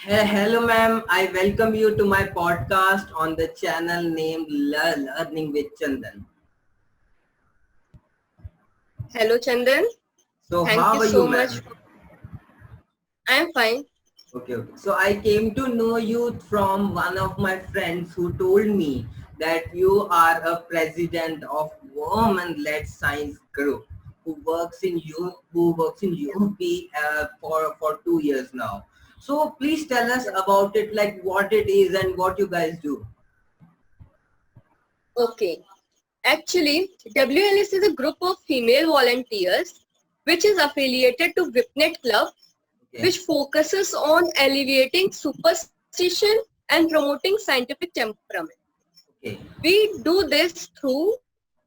Hello, ma'am. I welcome you to my podcast on the channel named Learning with Chandan. Hello, Chandan. So, Thank how you are you, so much. ma'am? I am fine. Okay. So, I came to know you from one of my friends who told me that you are a president of Women-led Science Group who works in UP for 2 years now. So, please tell us Yes. about it, like what it is and what you guys do. Okay. Actually, WLS is a group of female volunteers which is affiliated to Whipnet Club, Okay. which focuses on alleviating superstition and promoting scientific temperament. Okay. We do this through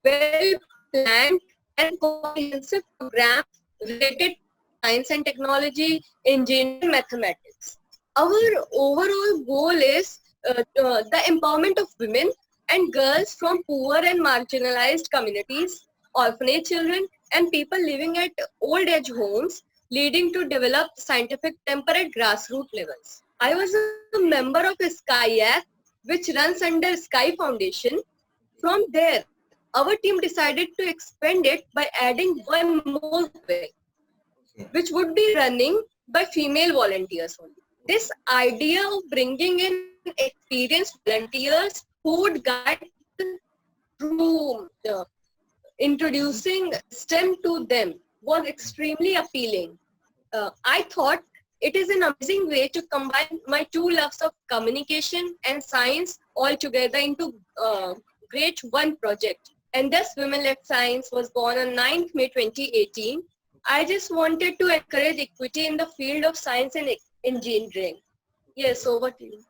well-planned and comprehensive programs related to science and technology, engineering, and mathematics. Our overall goal is the empowerment of women and girls from poor and marginalized communities, orphanage children, and people living at old age homes, leading to develop scientific temper at grassroots levels. I was a member of SkyAC, which runs under Sky Foundation. From there, our team decided to expand it by adding one more wing, which Okay. would be running by female volunteers only. This idea of bringing in experienced volunteers who would guide people through introducing STEM to them was extremely appealing. I thought it is an amazing way to combine my two loves of communication and science all together into great one project. And thus, Women-led Science was born on 9th May 2018. I just wanted to encourage equity in the field of science and engineering. Yes, over to you.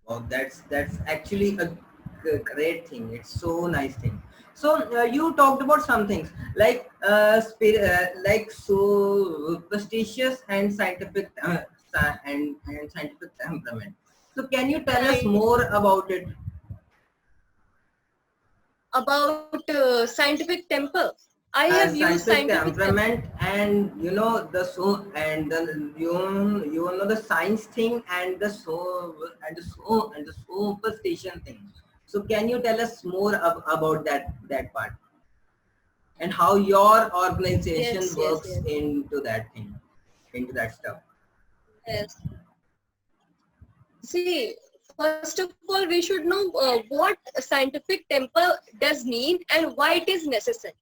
Oh, that's actually a great thing. It's so nice thing. So you talked about some things like like superstitious and scientific and scientific temperament. So can you tell us Right. more about it? About scientific temper. I have used Scientific scientific temper. temperament and the so and the you know the science thing and the superstition thing. So can you tell us more about that part and how your organization Yes, yes, works yes. into that stuff? Yes. See, first of all, we should know what scientific temper does mean and why it is necessary.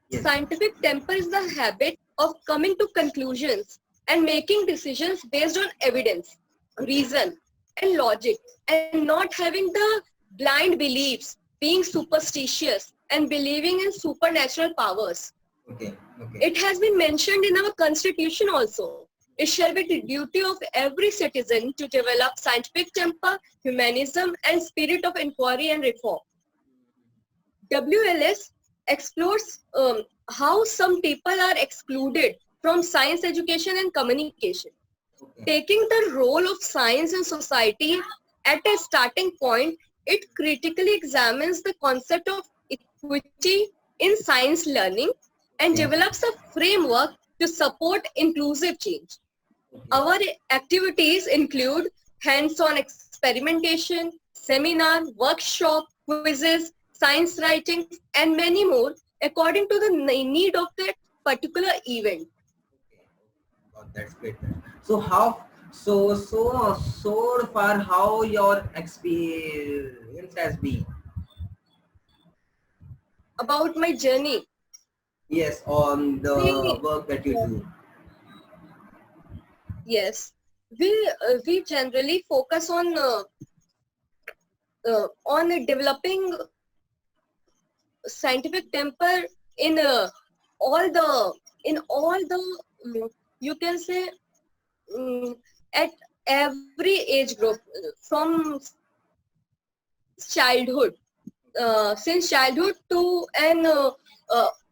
Yes. Scientific temper is the habit of coming to conclusions and making decisions based on evidence, Okay. reason, and logic, and not having the blind beliefs, being superstitious, and believing in supernatural powers. Okay. Okay. It has been mentioned in our constitution also. It shall be the duty of every citizen to develop scientific temper, humanism, and spirit of inquiry and reform. WLS explores how some people are excluded from science education and communication. Okay. Taking the role of science in society at a starting point, it critically examines the concept of equity in science learning and Okay. develops a framework to support inclusive change. Okay. Our activities include hands-on experimentation, seminar, workshop, quizzes, science writings, and many more according to the need of that particular event. Okay. Oh, that's great. So so far how your experience has been? About my journey, Yes, on the we work that you do. yes, we generally focus on developing scientific temper in all the you can say um, at every age group from since childhood to an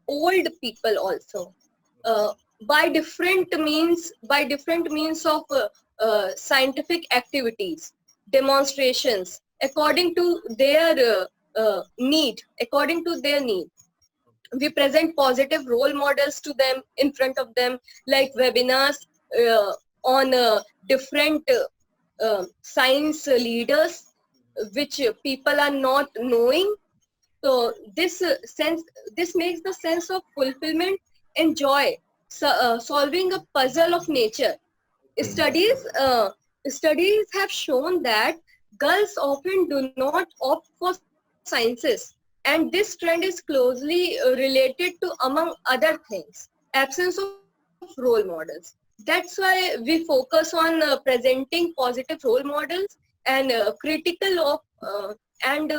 old people also uh, by different means of scientific activities, demonstrations according to their need. We present positive role models to them in front of them, like webinars uh, on different science leaders, which people are not knowing. So this makes the sense of fulfillment and joy, solving a puzzle of nature. Okay. Studies have shown that girls often do not opt for sciences, and this trend is closely related to, among other things, absence of role models. That's why we focus on presenting positive role models and and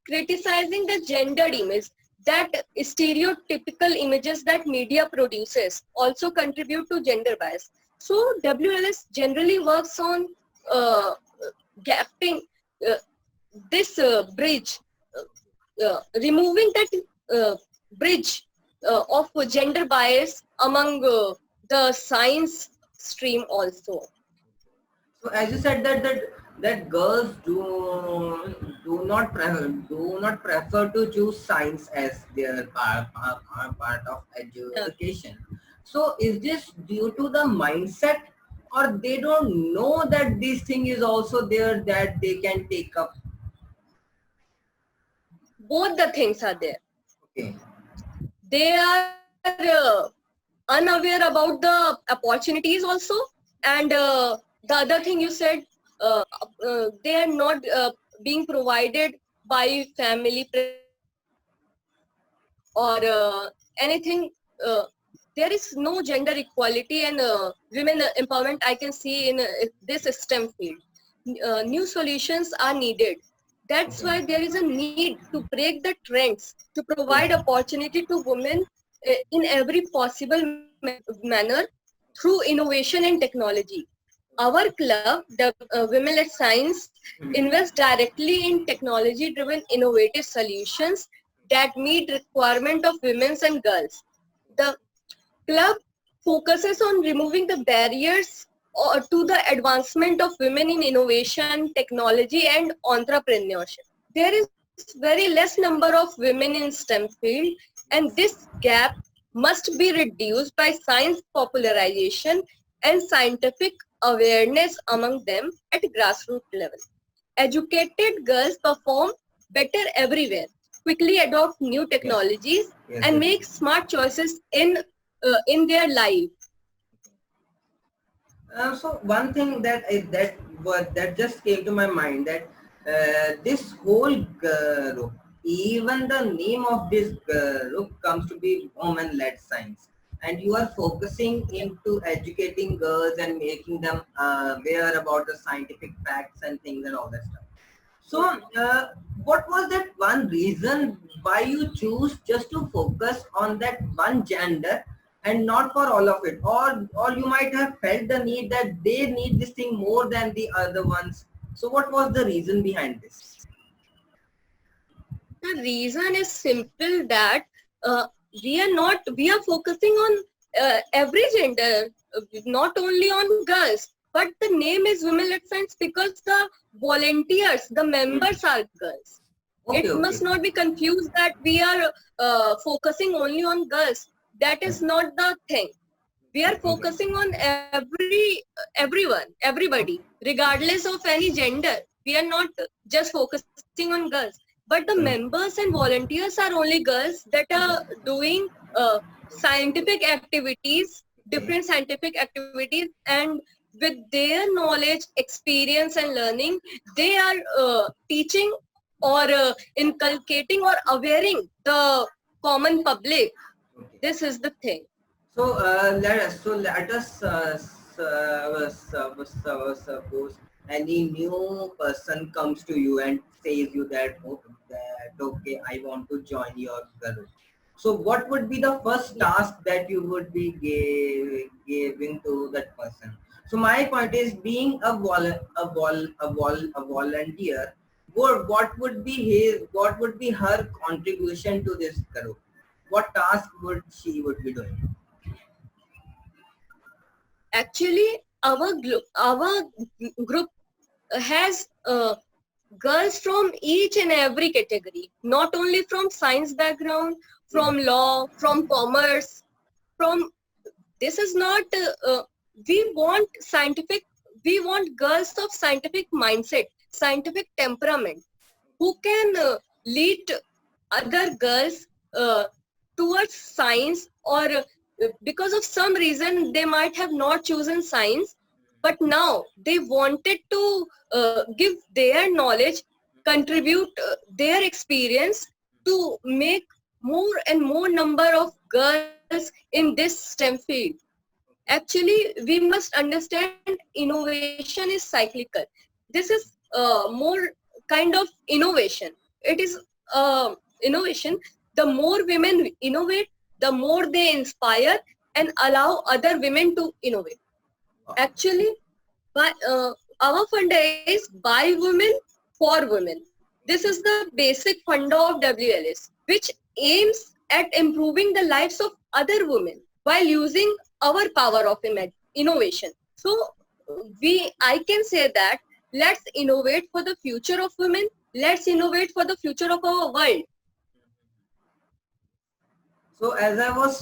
criticizing the gendered image. That stereotypical images that media produces also contribute to gender bias. So WLS generally works on uh, gapping uh, this bridge, removing that bridge of gender bias among the science stream also. So as you said that girls do not prefer to choose science as their part of education. So is this due to the mindset, or they don't know that this thing is also there that they can take up? Both the things are there. Okay. They are unaware about the opportunities also, and the other thing you said, they are not being provided by family or anything. There is no gender equality and women empowerment I can see in this STEM field. New solutions are needed. That's Okay. why there is a need to break the trends, to Okay. provide opportunity to women in every possible manner through innovation and technology. Our club, the Women Led Science, Hmm. invests directly in technology-driven innovative solutions that meet requirement of women and girls. The club focuses on removing the barriers to the advancement of women in innovation, technology, and entrepreneurship. There is very less number of women in STEM field, and this gap must be reduced by science popularization and scientific awareness among them at grassroots level. Educated girls perform better everywhere, quickly adopt new Yes. technologies, Yes. and Yes. make smart choices in their life. So one thing that just came to my mind, that this whole group, even the name of this group comes to be woman-led science, and you are focusing into educating girls and making them aware about the scientific facts and things and all that stuff. So, what was that one reason why you choose just to focus on that one gender and not for all of it? Or you might have felt the need that they need this thing more than the other ones. So, what was the reason behind this? The reason is simple that uh, we are focusing on every gender, not only on girls, but the name is Women Led Science because the volunteers, the Hmm. members are girls. Okay, It okay. must not be confused that we are focusing only on girls. That is not the thing. We are Okay. focusing on everyone, everybody, regardless of any gender. We are not just focusing on girls, but the Okay. members and volunteers are only girls that are doing scientific activities, Okay. different scientific activities, and with their knowledge, experience, and learning, they are teaching or inculcating or awareing the common public. Okay. This is the thing. So let us suppose any new person comes to you and says you that, oh, that okay, I want to join your group. So what would be the first Yeah. task that you would be giving to that person? So my point is, being a volunteer, what would be her contribution to this group? What task would she would be doing? Actually, our group has girls from each and every category, not only from science background, from law, from commerce, from this is not we want scientific we want girls of scientific mindset, scientific temperament, who can lead other girls towards science, or because of some reason they might have not chosen science, but now they wanted to give their knowledge, contribute their experience to make more and more number of girls in this STEM field. Actually, we must understand innovation is cyclical. This is more kind of innovation. It is innovation. The more women innovate, the more they inspire and allow other women to innovate. Actually, our funda is by women for women. This is the basic funda of WLS, which aims at improving the lives of other women while using our power of innovation. So I can say that let's innovate for the future of women. Let's innovate for the future of our world. So as I was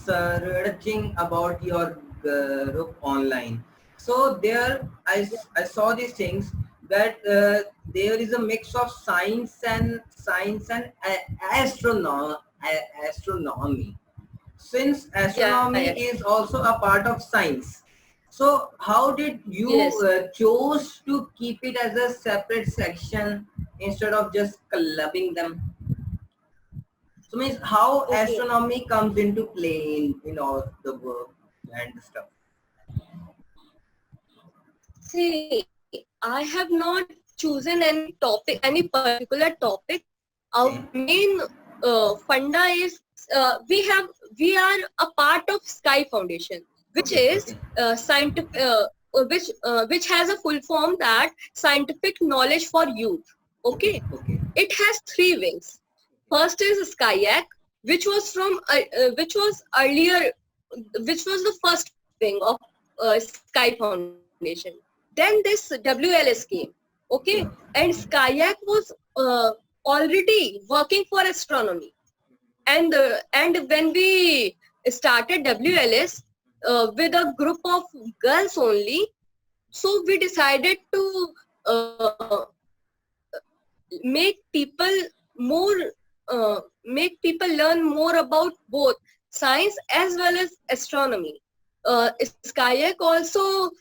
searching about your group online, so there I saw these things that there is a mix of astronomy. Since astronomy Yeah. is also a part of science, so how did you Yes. chose to keep it as a separate section instead of just clubbing them? So means how Okay. astronomy comes into play in all the work and stuff. See, I have not chosen any topic, any particular topic. Our Okay. main funda is we are a part of Sky Foundation, which Okay. is Okay. scientific, which has a full form that Scientific Knowledge for Youth. Okay, Okay. it has three wings. First is SkyAC, which was which was earlier, which was the first wing of Sky Foundation. Then this WLS came, okay, Okay. and SkyAC was already working for astronomy. And when we started WLS with a group of girls only, so we decided to make people more make people learn more about both science as well as astronomy. SkyAC also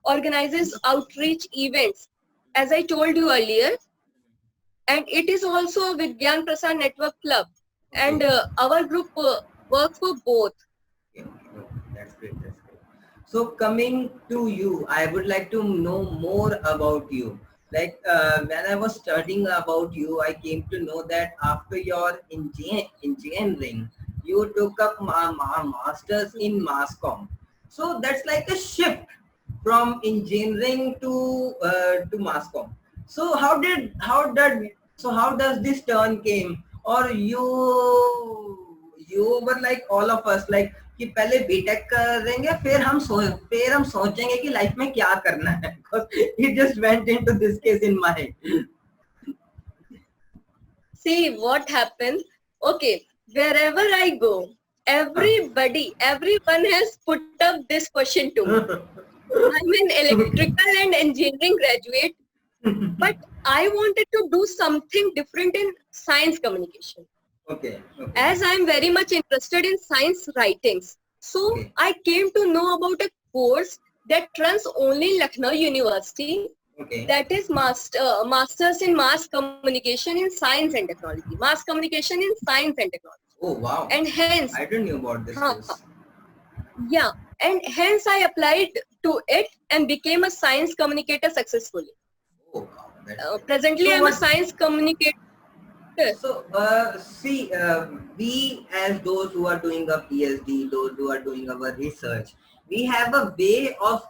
organizes outreach events, as I told you earlier, and it is also a Vigyan Prasad Network Club, and Okay. our group works for both. Okay. Okay. That's great. That's great. So coming to you, I would like to know more about you. Like when I was studying about you, I came to know that after your engineering, you took up masters in mass comm. So that's like a shift from engineering to mass comm. So how does this turn came, or you were like all of us like कि पहले BTech करेंगे फिर हम सोचेंगे कि life में क्या करना है, because it just went into this case in my head. See what happened. Okay, wherever I go, everyone has put up this question to me. I'm an electrical and engineering graduate, but I wanted to do something different in science communication. Okay. Okay. As I'm very much interested in science writings, so Okay. I came to know about a course that runs only in Lucknow University. Okay. That is Masters in Mass Communication in Science and Technology. Mass Communication in Science and Technology. Oh wow. And hence, I didn't know about this course. yeah, and hence I applied to it and became a science communicator successfully. Oh wow. That's great. Presently, So I'm a science communicator. So, see, we as those who are doing a PhD, those who are doing our research, we have a way of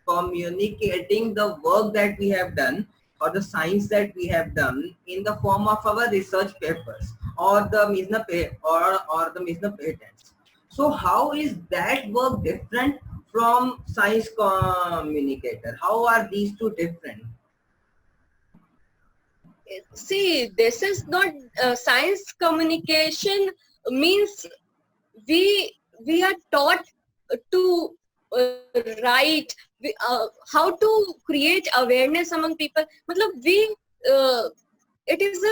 communicating the work that we have done or the science that we have done in the form of our research papers or the MISNA patents. So, how is that work different from science communicator? How are these two different? See, this is not science communication means we are taught to write, how to create awareness among people. Matlab it is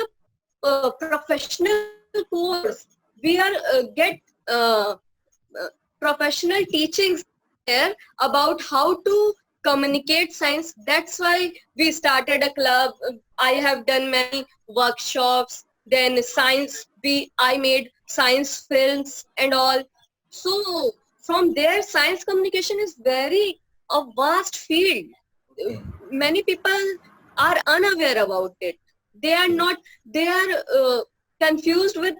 a professional course. We are get uh, professional teachings there about how to communicate science. That's why we started a club. I have done many workshops. Then I made science films and all. So from there, science communication is very a vast field. Okay. Many people are unaware about it. They are not. They are confused with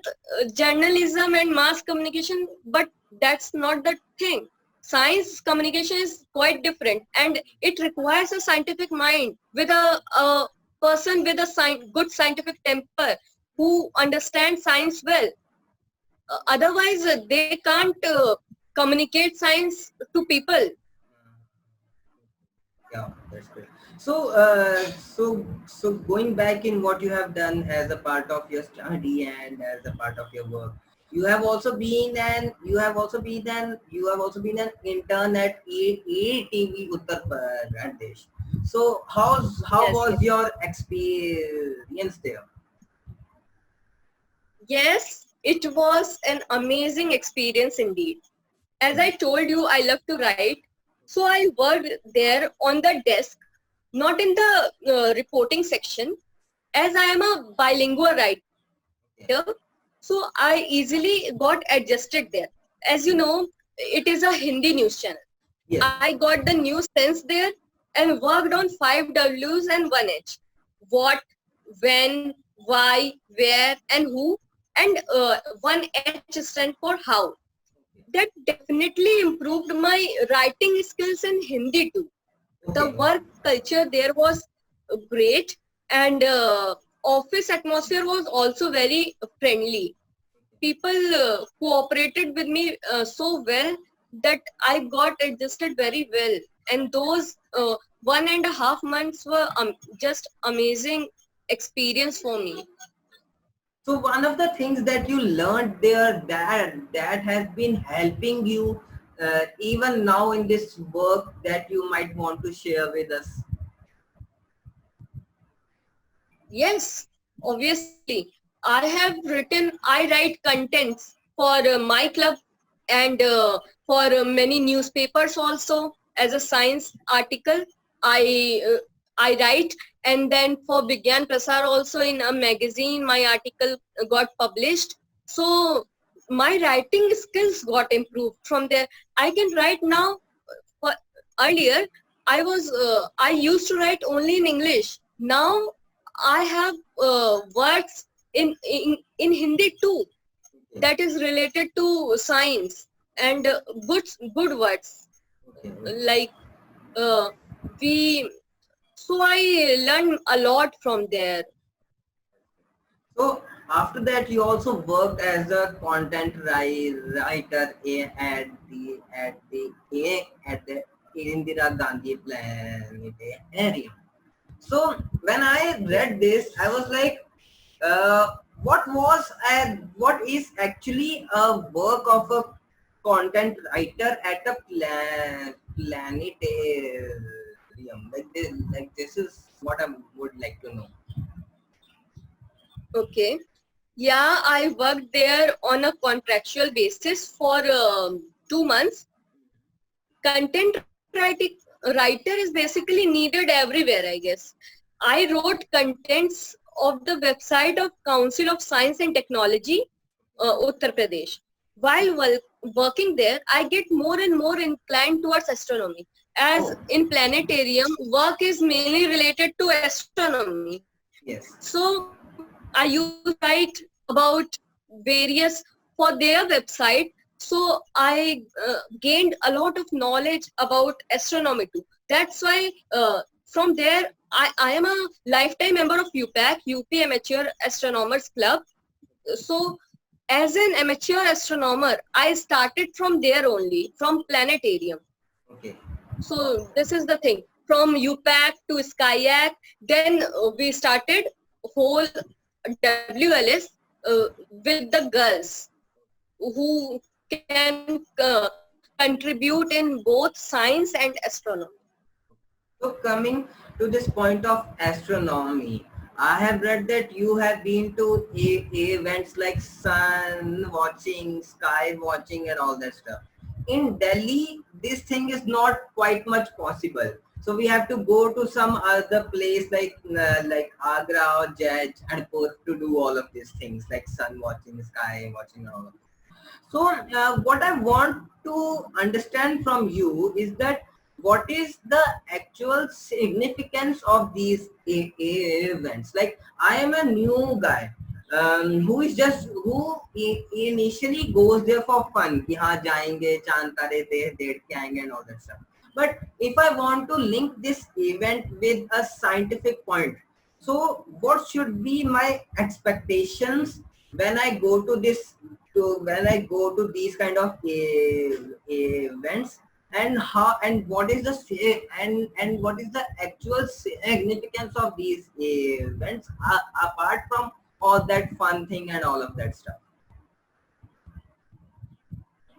journalism and mass communication, but that's not the thing. Science communication is quite different, and it requires a scientific mind with a person with a good scientific temper who understands science well. Otherwise, they can't communicate science to people. Yeah, that's great. So, so going back in what you have done as a part of your study and as a part of your work, you have also been an intern at ATV Uttar Pradesh. So, how Yes, was yes. your experience there? Yes, it was an amazing experience indeed. As I told you, I love to write. So I worked there on the desk, not in the reporting section, as I am a bilingual writer. Okay. So I easily got adjusted there. As you know, it is a Hindi news channel. Yes. I got the news sense there and worked on 5 Ws and 1 H. What, when, why, where, and who, and 1 H stand for how. That definitely improved my writing skills in Hindi too. The Okay. work culture there was great, and office atmosphere was also very friendly. People cooperated with me so well that I got adjusted very well. And those 1.5 months were just amazing experience for me. So one of the things that you learned there that has been helping you even now in this work that you might want to share with us. Yes, obviously. I write contents for my club and for many newspapers also as a science article. I write, and then for Vigyan Prasar also in a magazine, my article got published. So my writing skills got improved from there. I can write now. For earlier, I used to write only in English. Now I have words in Hindi too Okay. that is related to science, and good words Okay. like uh, we. So I learned a lot from there. So after that, you also worked as a content writer at the Indira Gandhi Planetarium. So when I read this, I was like, what is actually a work of a content writer at a planetarium? Like this is what I would like to know. Okay. Yeah, I worked there on a contractual basis for 2 months. Content writer is basically needed everywhere, I guess. I wrote contents of the website of Council of Science and Technology, Uttar Pradesh. While working there, I get more and more inclined towards astronomy. As Oh, in planetarium, work is mainly related to astronomy. yes. So I used to write about various for their website. So I gained a lot of knowledge about astronomy too. That's why from there I am a lifetime member of UPAC, UP Amateur Astronomers Club. So as an amateur astronomer, I started from there only, from planetarium. Okay. So this is the thing. From UPAC to SkyAC, then we started whole WLS with the girls who can contribute in both science and astronomy. So coming to this point of astronomy, I have read that you have been to events like sun watching, sky watching, and all that stuff. In Delhi, this thing is not quite much possible. So we have to go to some other place like Agra or Jaipur to do all of these things like sun watching, sky watching, and all of. So what I want to understand from you is that what is the actual significance of these events? Like I am a new guy who initially goes there for fun. कि हाँ जाएंगे चांद तारे देख के आएंगे and all that stuff. But if I want to link this event with a scientific point, so what should be my expectations when I go to these kind of events, and what is the actual significance of these events apart from all that fun thing and all of that stuff?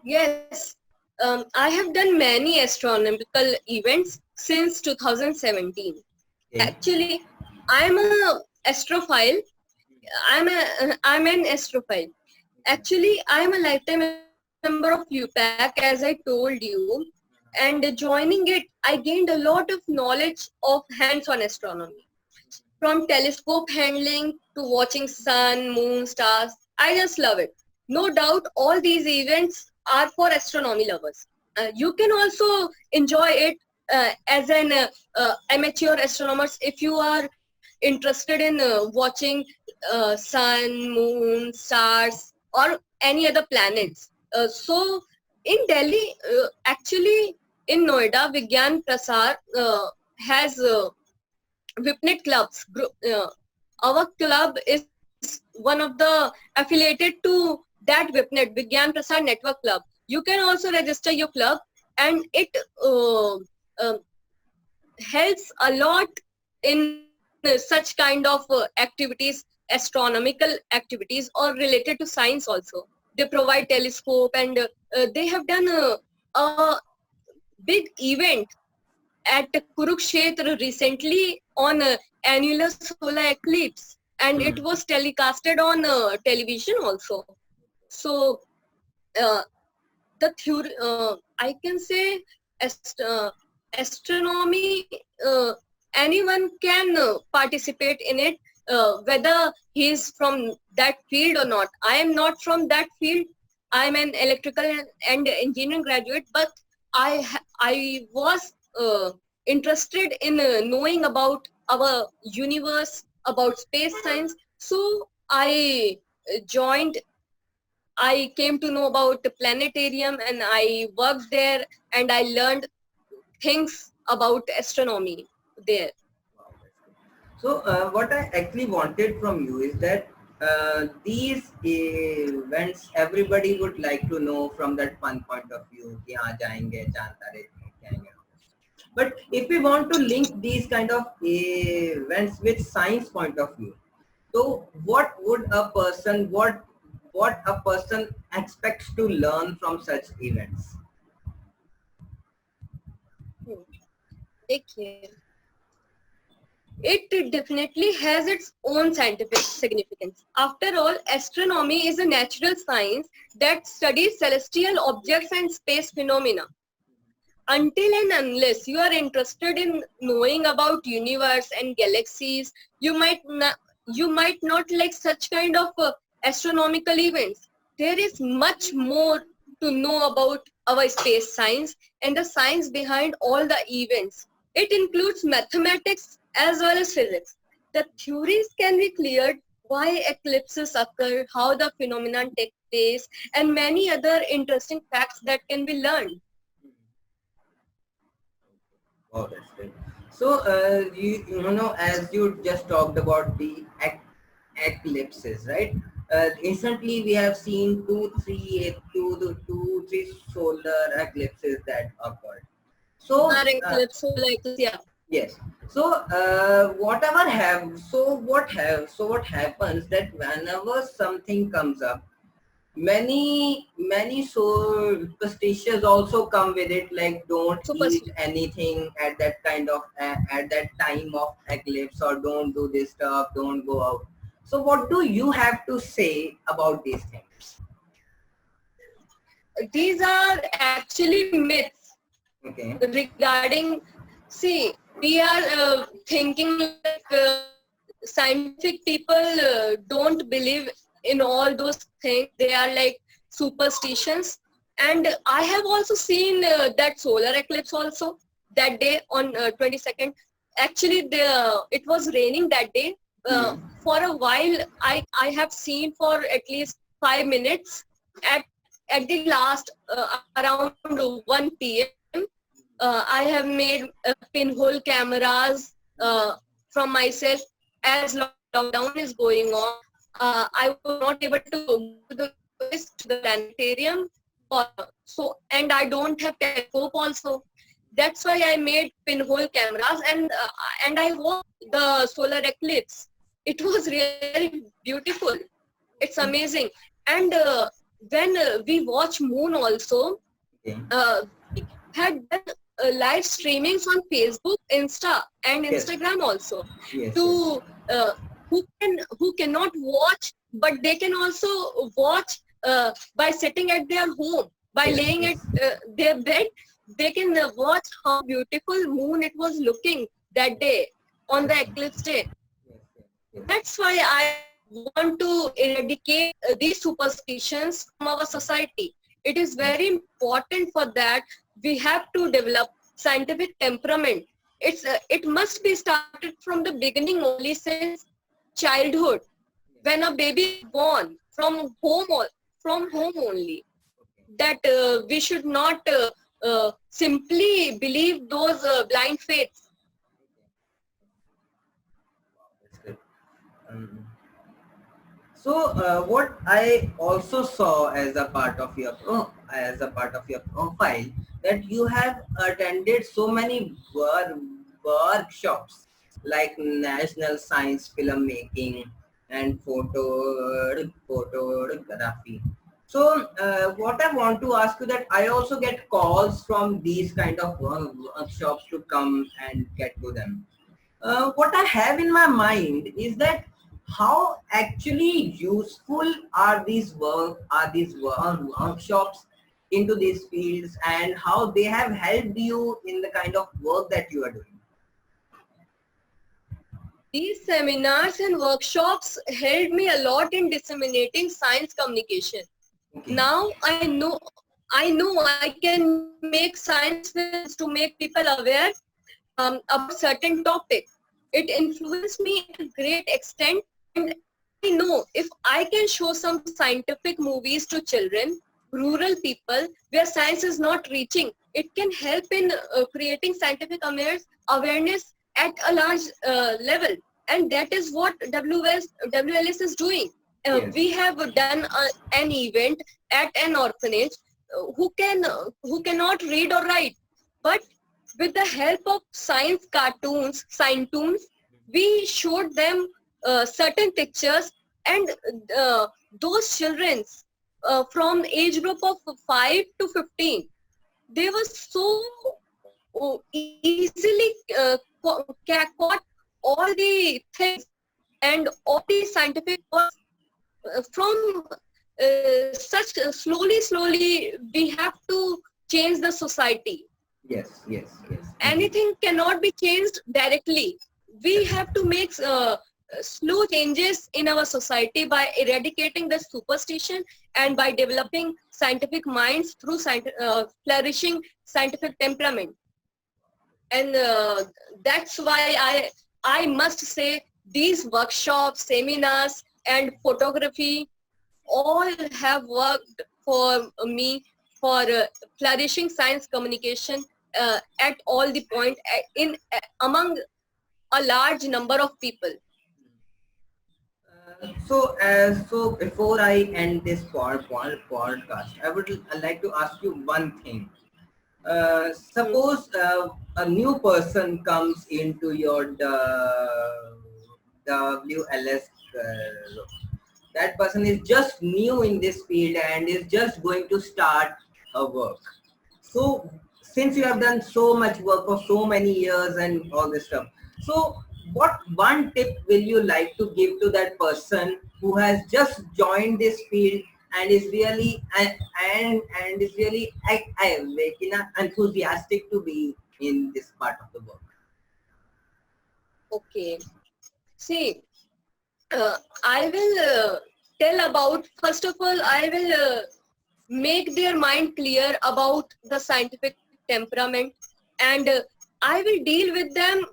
Yes, I have done many astronomical events since 2017. Okay. Actually, I'm a astrophile. I'm an astrophile. Actually, I'm a lifetime member of UPAC, as I told you, and joining it, I gained a lot of knowledge of hands-on astronomy. From telescope handling to watching sun, moon, stars, I just love it. No doubt, all these events are for astronomy lovers. You can also enjoy it as an amateur astronomers if you are interested in watching sun, moon, stars, or any other planets. So in Delhi, actually in Noida, Vigyan Prasar has Vipnet clubs. Our club is one of the affiliated to that Vipnet, Vigyan Prasar Network Club. You can also register your club, and it helps a lot in such kind of activities, astronomical activities, or related to science also. They provide telescope, and they have done a big event at Kurukshetra recently on annular solar eclipse, and it was telecasted on television also. So the theory, I can say, astronomy, anyone can participate in it, whether he is from that field or not. I am not from that field. I am an electrical and engineering graduate, but I was interested in knowing about our universe, about space science. So I joined. I came to know about the planetarium, and I worked there, and I learned things about astronomy there. So what I actually wanted from you is that these events everybody would like to know from that fun point of view कि हाँ जाएंगे चांद तारे देख आएंगे. But if we want to link these kind of events with science point of view, so what a person expects to learn from such events? Okay. It definitely has its own scientific significance. After all, astronomy is a natural science that studies celestial objects and space phenomena. Until and unless you are interested in knowing about universe and galaxies, you might not like such kind of astronomical events. There is much more to know about our space science and the science behind all the events. It includes mathematics as well as physics. The theories can be cleared, why eclipses occur, how the phenomenon take place, and many other interesting facts that can be learned. Oh, that's great. So, you know, as you just talked about the eclipses, right? Recently, we have seen two, three solar eclipses that occurred. So, Yeah. yes. So, what happens that whenever something comes up, many superstitions also come with it, like don't eat Superstition. anything at that kind of at that time of eclipse, or don't do this stuff, don't go out. So what do you have to say about these things? These are actually myths Okay. regarding. See, we are thinking like scientific people don't believe in all those things. They are like superstitions. And I have also seen that solar eclipse also that day on 22nd. Actually, it was raining that day. Hmm. For a while, I have seen for at least 5 minutes at the last around 1 p.m. I have made pinhole cameras from myself as lockdown is going on. I was not able to go to the US, to the planetarium, and I don't have telescope also. That's why I made pinhole cameras, and I watched the solar eclipse. It was really beautiful. It's amazing. And when we watch moon also, Okay. we had done live streamings on Facebook, Insta, and Yes. Instagram also Yes. Yes. to who cannot watch, but they can also watch by sitting at their home, by Yes. laying Yes. at their bed. They can watch how beautiful moon it was looking that day on the eclipse day. Yes. Yes. That's why I want to eradicate these superstitions from our society. It is very important for that. We have to develop scientific temperament. It must be started from the beginning only, since childhood, when a baby is born, from home only. That we should not simply believe those blind faiths. That's good. Um, So what I also saw as a part of your profile, that you have attended so many workshops like national science filmmaking and photography. So what I want to ask you, that I also get calls from these kind of workshops to come and get to them. What I have in my mind is that how actually useful are these workshops into these fields, and how they have helped you in the kind of work that you are doing. These seminars and workshops helped me a lot in disseminating science communication. Okay. Now I know I can make science films to make people aware about certain topic. It influenced me to a great extent, and I know if I can show some scientific movies to children, rural people, where science is not reaching, it can help in creating scientific awareness at a large level. And that is what WLS is doing. Yes. We have done an event at an orphanage who cannot read or write, but with the help of science cartoons, scientoons, we showed them certain pictures, and those children from age group of 5 to 15, they were so easily caught all the things and all the scientific words from such slowly we have to change the society. Yes. Yes. Yes. Anything cannot be changed directly. We have to make slow changes in our society by eradicating the superstition and by developing scientific minds through flourishing scientific temperament. And that's why I must say these workshops, seminars, and photography all have worked for me for flourishing science communication at all the point in among a large number of people. So before I end this podcast, I would like to ask you one thing. Hmm. Suppose a new person comes into your WLS, that person is just new in this field and is just going to start a work. So since you have done so much work for so many years and all this stuff, so what one tip will you like to give to that person who has just joined this field and is really and is really like, enthusiastic to be in this part of the work? Okay. See, I will tell about, first of all, I will make their mind clear about the scientific temperament, and I will deal with them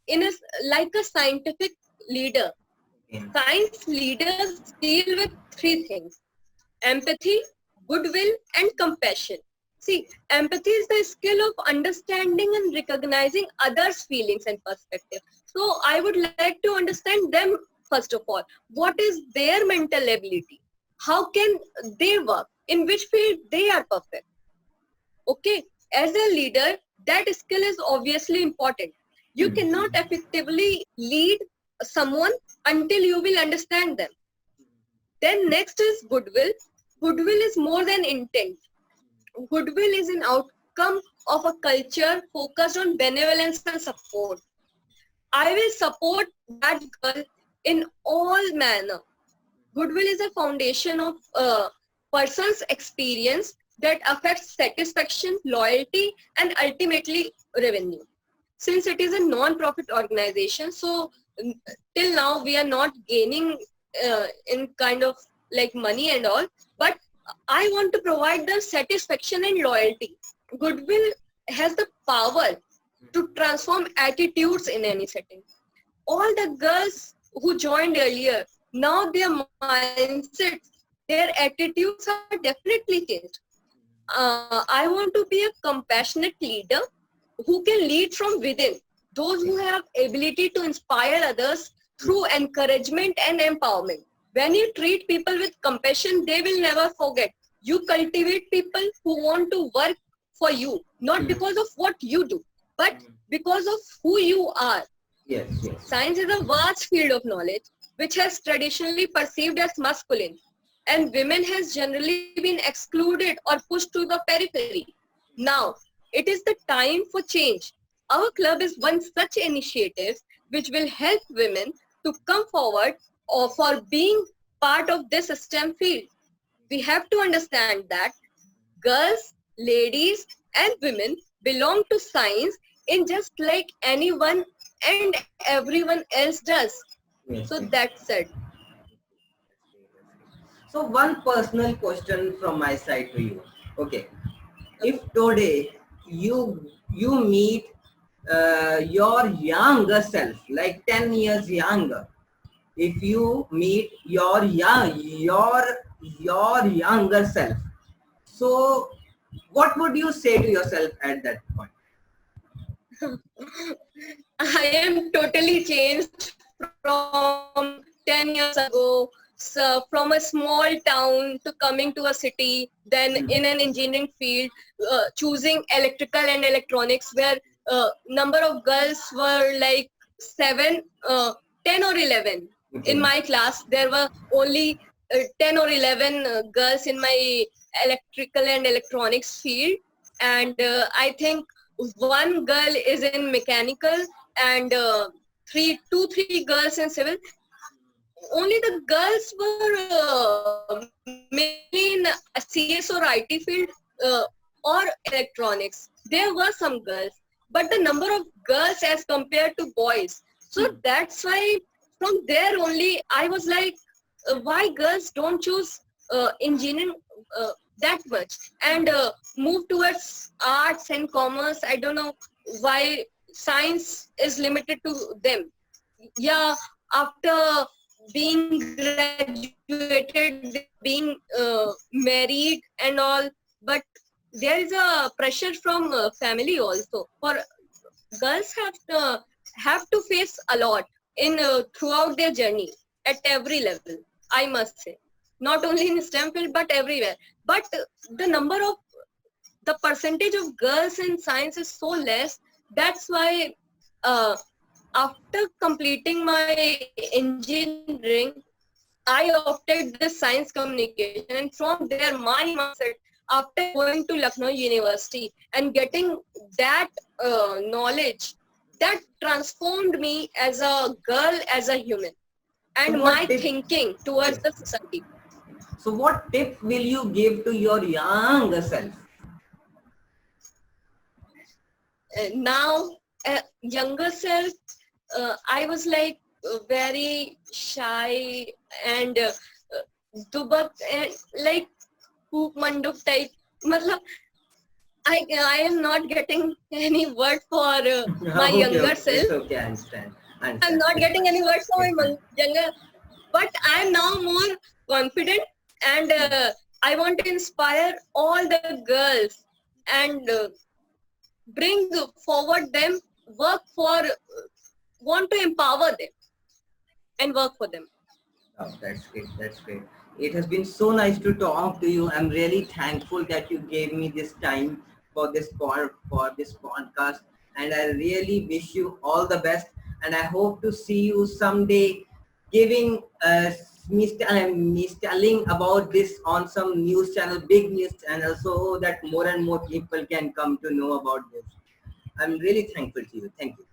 in a like a scientific leader. Okay. Science leaders deal with three things: empathy, goodwill, and compassion. See, empathy is the skill of understanding and recognizing others' feelings and perspective. So I would like to understand them first of all. What is their mental ability? How can they work? In which field they are perfect? Okay, as a leader, that skill is obviously important. You cannot effectively lead someone until you will understand them. Then next is goodwill. Goodwill is more than intent. Goodwill is an outcome of a culture focused on benevolence and support. I will support that girl in all manner. Goodwill is a foundation of a person's experience that affects satisfaction, loyalty, and ultimately revenue. Since it is a non-profit organization, so till now we are not gaining in kind of like money and all, but I want to provide them satisfaction and loyalty. Goodwill has the power to transform attitudes in any setting. All the girls who joined earlier, now their mindsets, their attitudes are definitely changed. I want to be a compassionate leader who can lead from within. Those who have ability to inspire others through encouragement and empowerment. When you treat people with compassion, they will never forget. You cultivate people who want to work for you, not because of what you do, but because of who you are. Yes, yes. Science is a vast field of knowledge which has traditionally perceived as masculine, and women has generally been excluded or pushed to the periphery. Now, it is the time for change. Our club is one such initiative which will help women to come forward or for being part of this STEM field. We have to understand that girls, ladies, and women belong to science in just like anyone and everyone else does. Yes, So yes. that's it. So one personal question from my side to you. Okay, if today you meet your younger self, like 10 years younger, if you meet your younger self, so what would you say to yourself at that point? I am totally changed from 10 years ago. So from a small town to coming to a city, then in an engineering field, choosing electrical and electronics, where number of girls were like 7, 10 or 11. In Okay. my class, there were only 10 or 11 girls in my electrical and electronics field. And I think one girl is in mechanical and two, three girls in civil. Only the girls were mainly in CS or IT field or electronics. There were some girls, but the number of girls as compared to boys. So that's why from there only I was like, why girls don't choose engineering that much and move towards arts and commerce. I don't know why science is limited to them. Yeah, after being graduated, being married and all, but there is a pressure from family also. For girls have to face a lot in throughout their journey at every level. I must say, not only in STEM field but everywhere. But the percentage of girls in science is so less. That's why after completing my engineering, I opted this science communication, and from there, my mindset after going to Lucknow University and getting that knowledge that transformed me as a girl, as a human, So and what my tip? thinking towards Yes. the society. So what tip will you give to your younger self? Now, younger self, I was like very shy and dubak and like poop manduk type. Matlab, I am not getting any word for my Okay, younger okay, it's self. okay. I understand. I I'm understand. not It's getting fine. any words for It's my fine. younger, but I'm now more confident, and I want to inspire all the girls and bring forward them, work for, want to empower them and work for them. Oh, that's great. That's great. It has been so nice to talk to you. I'm really thankful that you gave me this time for this for this podcast, and I really wish you all the best. And I hope to see you someday, giving me telling about this on some news channel, big news channel, so that more and more people can come to know about this. I'm really thankful to you. Thank you.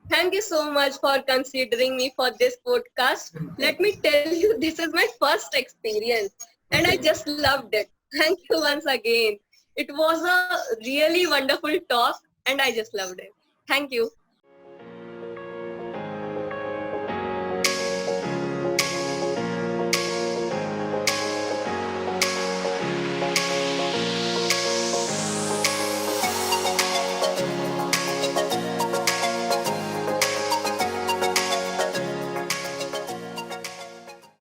Thank you so much for considering me for this podcast. Let me tell you, this is my first experience and I Okay. just loved it. Thank you once again. It was a really wonderful talk and I just loved it. Thank you.